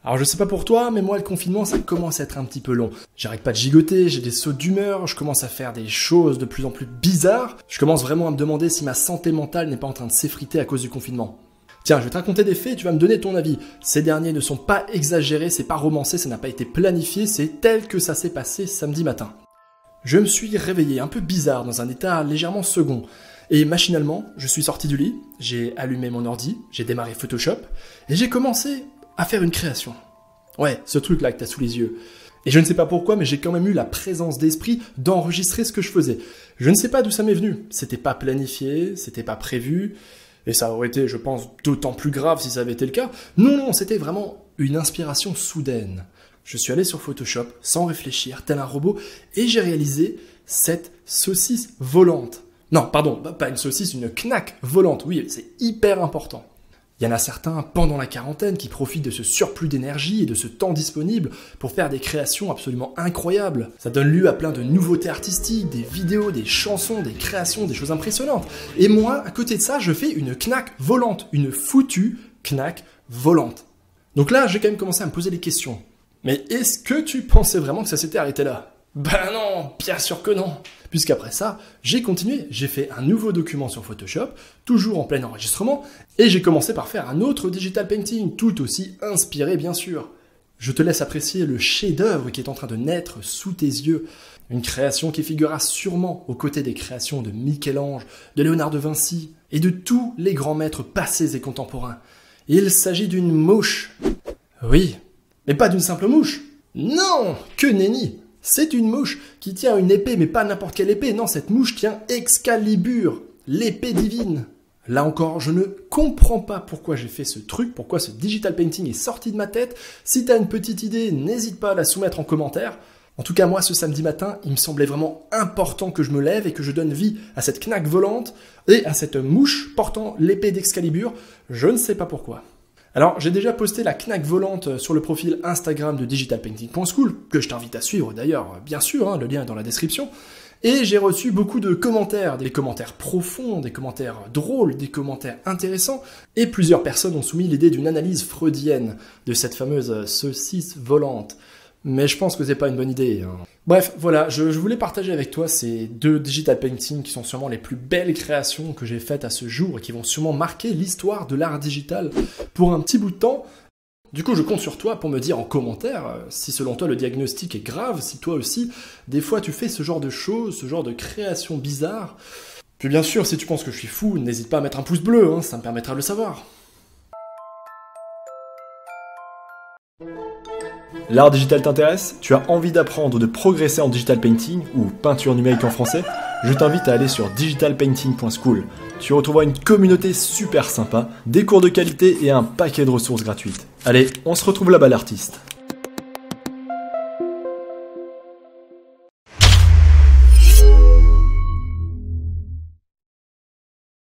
Alors je sais pas pour toi, mais moi le confinement ça commence à être un petit peu long. J'arrête pas de gigoter, j'ai des sauts d'humeur, je commence à faire des choses de plus en plus bizarres. Je commence vraiment à me demander si ma santé mentale n'est pas en train de s'effriter à cause du confinement. Tiens, je vais te raconter des faits et tu vas me donner ton avis. Ces derniers ne sont pas exagérés, c'est pas romancé, ça n'a pas été planifié, c'est tel que ça s'est passé samedi matin. Je me suis réveillé un peu bizarre dans un état légèrement second. Et machinalement, je suis sorti du lit, j'ai allumé mon ordi, j'ai démarré Photoshop et j'ai commencé à faire une création. Ouais, ce truc-là que t'as sous les yeux. Et je ne sais pas pourquoi, mais j'ai quand même eu la présence d'esprit d'enregistrer ce que je faisais. Je ne sais pas d'où ça m'est venu. C'était pas planifié, c'était pas prévu. Et ça aurait été, je pense, d'autant plus grave si ça avait été le cas. Non, c'était vraiment une inspiration soudaine. Je suis allé sur Photoshop, sans réfléchir, tel un robot, et j'ai réalisé cette saucisse volante. Non, pardon, pas une saucisse, une knack volante. Oui, c'est hyper important. Il y en a certains, pendant la quarantaine, qui profitent de ce surplus d'énergie et de ce temps disponible pour faire des créations absolument incroyables. Ça donne lieu à plein de nouveautés artistiques, des vidéos, des chansons, des créations, des choses impressionnantes. Et moi, à côté de ça, je fais une knack volante, une foutue knack volante. Donc là, j'ai quand même commencé à me poser des questions. Mais est-ce que tu pensais vraiment que ça s'était arrêté là ? Ben non, bien sûr que non. Puisqu'après ça, j'ai continué, j'ai fait un nouveau document sur Photoshop, toujours en plein enregistrement, et j'ai commencé par faire un autre digital painting, tout aussi inspiré bien sûr. Je te laisse apprécier le chef-d'œuvre qui est en train de naître sous tes yeux. Une création qui figurera sûrement aux côtés des créations de Michel-Ange, de Léonard de Vinci, et de tous les grands maîtres passés et contemporains. Il s'agit d'une mouche. Oui, mais pas d'une simple mouche. Non, que nenni. C'est une mouche qui tient une épée, mais pas n'importe quelle épée. Non, cette mouche tient Excalibur, l'épée divine. Là encore, je ne comprends pas pourquoi j'ai fait ce truc, pourquoi ce digital painting est sorti de ma tête. Si t'as une petite idée, n'hésite pas à la soumettre en commentaire. En tout cas, moi, ce samedi matin, il me semblait vraiment important que je me lève et que je donne vie à cette knack volante et à cette mouche portant l'épée d'Excalibur. Je ne sais pas pourquoi. Alors, j'ai déjà posté la knack volante sur le profil Instagram de digitalpainting.school, que je t'invite à suivre d'ailleurs, bien sûr, le lien est dans la description. Et j'ai reçu beaucoup de commentaires, des commentaires profonds, des commentaires drôles, des commentaires intéressants, et plusieurs personnes ont soumis l'idée d'une analyse freudienne de cette fameuse saucisse volante. Mais je pense que c'est pas une bonne idée. Bref, voilà, je voulais partager avec toi ces deux digital paintings qui sont sûrement les plus belles créations que j'ai faites à ce jour et qui vont sûrement marquer l'histoire de l'art digital pour un petit bout de temps. Du coup, je compte sur toi pour me dire en commentaire si selon toi le diagnostic est grave, si toi aussi, des fois tu fais ce genre de choses, ce genre de créations bizarres. Puis bien sûr, si tu penses que je suis fou, n'hésite pas à mettre un pouce bleu, ça me permettra de le savoir. L'art digital t'intéresse ? Tu as envie d'apprendre ou de progresser en digital painting ou peinture numérique en français ? Je t'invite à aller sur digitalpainting.school. Tu retrouveras une communauté super sympa, des cours de qualité et un paquet de ressources gratuites. Allez, on se retrouve là-bas l'artiste.